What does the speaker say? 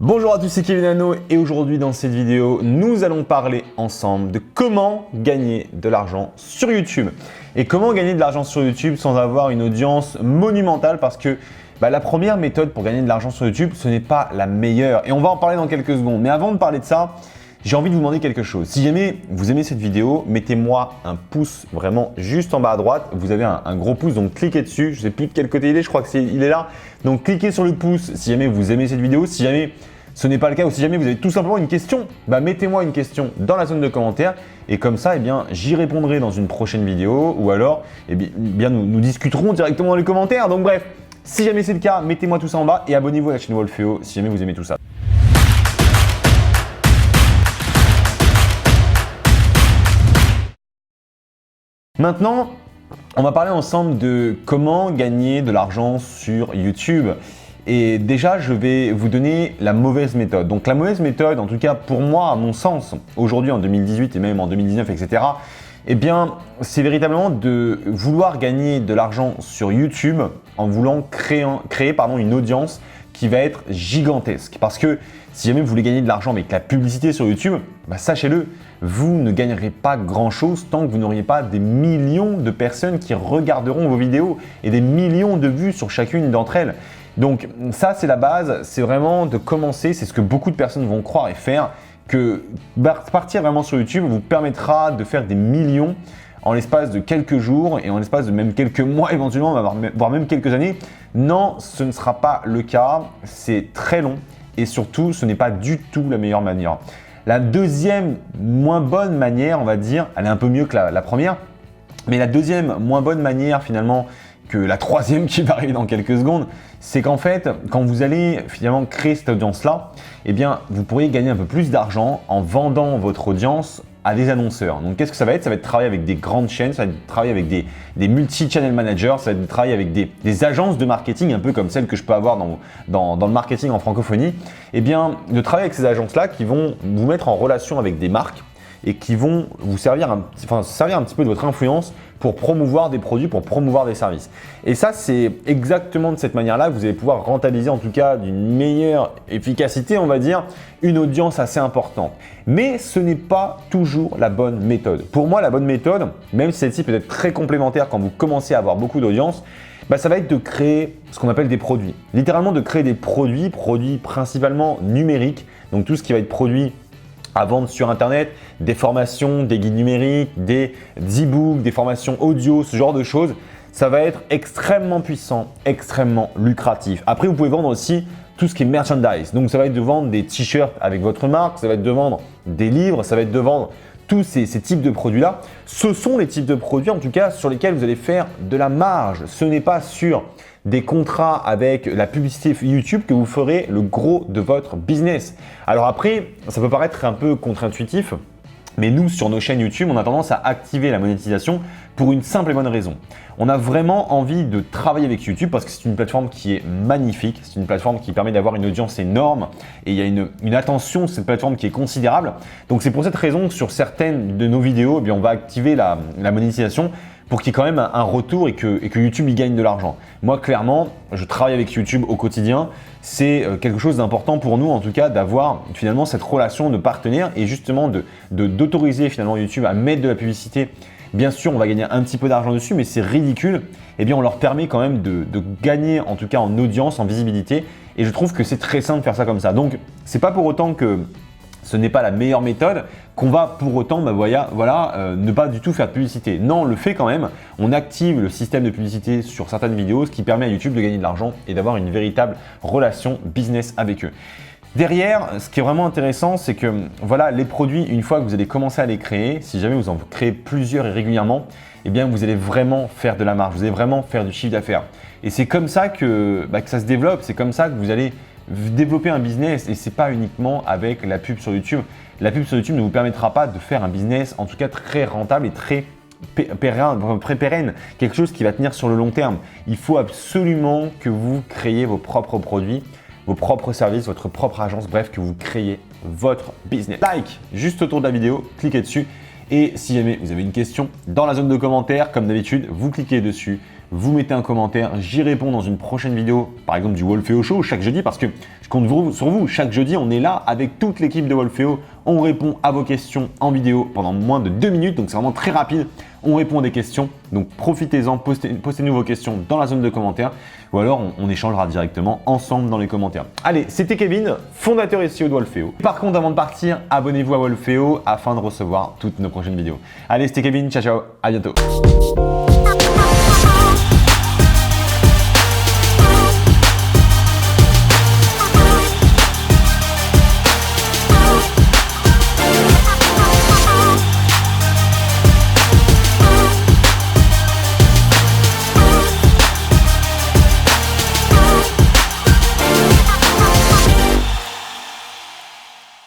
Bonjour à tous, c'est Kevin Hano et aujourd'hui dans cette vidéo, nous allons parler ensemble de comment gagner de l'argent sur YouTube. Et comment gagner de l'argent sur YouTube sans avoir une audience monumentale parce que la première méthode pour gagner de l'argent sur YouTube, ce n'est pas la meilleure. Et on va en parler dans quelques secondes. Mais avant de parler de ça, j'ai envie de vous demander quelque chose. Si jamais vous aimez cette vidéo, mettez-moi un pouce vraiment juste en bas à droite. Vous avez un gros pouce, donc cliquez dessus. Je ne sais plus de quel côté il est, je crois qu'il est là. Donc cliquez sur le pouce si jamais vous aimez cette vidéo. Si jamais ce n'est pas le cas ou si jamais vous avez tout simplement une question, mettez-moi une question dans la zone de commentaires et comme ça, j'y répondrai dans une prochaine vidéo ou alors nous discuterons directement dans les commentaires. Donc bref, si jamais c'est le cas, mettez-moi tout ça en bas et abonnez-vous à la chaîne Wolfeo si jamais vous aimez tout ça. Maintenant, on va parler ensemble de comment gagner de l'argent sur YouTube. Et déjà, je vais vous donner la mauvaise méthode. Donc la mauvaise méthode, en tout cas pour moi, à mon sens, aujourd'hui en 2018 et même en 2019, etc., c'est véritablement de vouloir gagner de l'argent sur YouTube en voulant créer une audience qui va être gigantesque. Parce que si jamais vous voulez gagner de l'argent avec la publicité sur YouTube, sachez-le, vous ne gagnerez pas grand-chose tant que vous n'auriez pas des millions de personnes qui regarderont vos vidéos et des millions de vues sur chacune d'entre elles. Donc ça, c'est la base, c'est vraiment de commencer, c'est ce que beaucoup de personnes vont croire et faire, que partir vraiment sur YouTube vous permettra de faire des millions en l'espace de quelques jours et en l'espace de même quelques mois éventuellement, voire même quelques années. Non, ce ne sera pas le cas, c'est très long et surtout, ce n'est pas du tout la meilleure manière. La deuxième moins bonne manière, on va dire, elle est un peu mieux que la première, mais la deuxième moins bonne manière finalement que la troisième qui va arriver dans quelques secondes, c'est qu'en fait, quand vous allez finalement créer cette audience-là, vous pourriez gagner un peu plus d'argent en vendant votre audience à des annonceurs. Donc, qu'est-ce que ça va être? Ça va être travailler avec des grandes chaînes, ça va être travailler avec des multi-channel managers, ça va être travailler avec des agences de marketing, un peu comme celles que je peux avoir dans le marketing en francophonie. De travailler avec ces agences-là qui vont vous mettre en relation avec des marques et qui vont vous servir un petit peu de votre influence pour promouvoir des produits, pour promouvoir des services. Et ça, c'est exactement de cette manière-là que vous allez pouvoir rentabiliser, en tout cas d'une meilleure efficacité, on va dire, une audience assez importante. Mais ce n'est pas toujours la bonne méthode. Pour moi, la bonne méthode, même si celle-ci peut être très complémentaire quand vous commencez à avoir beaucoup d'audience, ça va être de créer ce qu'on appelle des produits. Littéralement de créer des produits principalement numériques, donc tout ce qui va être produit à vendre sur Internet, des formations, des guides numériques, des e-books, des formations audio, ce genre de choses. Ça va être extrêmement puissant, extrêmement lucratif. Après, vous pouvez vendre aussi tout ce qui est merchandise. Donc, ça va être de vendre des t-shirts avec votre marque, ça va être de vendre des livres, ça va être de vendre tous ces types de produits-là. Ce sont les types de produits, en tout cas, sur lesquels vous allez faire de la marge. Ce n'est pas sur des contrats avec la publicité YouTube que vous ferez le gros de votre business. Alors après, ça peut paraître un peu contre-intuitif, mais nous, sur nos chaînes YouTube, on a tendance à activer la monétisation pour une simple et bonne raison. On a vraiment envie de travailler avec YouTube parce que c'est une plateforme qui est magnifique, c'est une plateforme qui permet d'avoir une audience énorme et il y a une attention sur cette plateforme qui est considérable. Donc c'est pour cette raison que sur certaines de nos vidéos, on va activer la monétisation pour qu'il y ait quand même un retour et que YouTube y gagne de l'argent. Moi, clairement, je travaille avec YouTube au quotidien. C'est quelque chose d'important pour nous, en tout cas, d'avoir finalement cette relation de partenaire et justement d'autoriser finalement YouTube à mettre de la publicité. Bien sûr, on va gagner un petit peu d'argent dessus, mais c'est ridicule. On leur permet quand même de gagner, en tout cas en audience, en visibilité. Et je trouve que c'est très simple de faire ça comme ça. Donc, c'est pas pour autant que ce n'est pas la meilleure méthode qu'on va pour autant ne pas du tout faire de publicité. Non, on le fait quand même. On active le système de publicité sur certaines vidéos, ce qui permet à YouTube de gagner de l'argent et d'avoir une véritable relation business avec eux. Derrière, ce qui est vraiment intéressant, c'est que les produits, une fois que vous allez commencer à les créer, si jamais vous en créez plusieurs et régulièrement, vous allez vraiment faire de la marge, vous allez vraiment faire du chiffre d'affaires. Et c'est comme ça que ça se développe, c'est comme ça que vous allez développer un business et c'est pas uniquement avec la pub sur YouTube. La pub sur YouTube ne vous permettra pas de faire un business en tout cas très rentable et très pérenne, quelque chose qui va tenir sur le long terme. Il faut absolument que vous créiez vos propres produits, vos propres services, votre propre agence, bref, que vous créiez votre business. Like juste autour de la vidéo, cliquez dessus Et si jamais vous avez une question, dans la zone de commentaires, comme d'habitude, vous cliquez dessus, vous mettez un commentaire, j'y réponds dans une prochaine vidéo, par exemple du Wolfeo Show chaque jeudi, parce que je compte sur vous. Chaque jeudi, on est là avec toute l'équipe de Wolfeo. On répond à vos questions en vidéo pendant moins de 2 minutes, donc c'est vraiment très rapide. On répond à des questions, donc profitez-en, postez-nous vos questions dans la zone de commentaires, ou alors on échangera directement ensemble dans les commentaires. Allez, c'était Kevin, fondateur et CEO de Wolfeo. Par contre, avant de partir, abonnez-vous à Wolfeo afin de recevoir toutes nos prochaines vidéos. Allez, c'était Kevin, ciao ciao, à bientôt.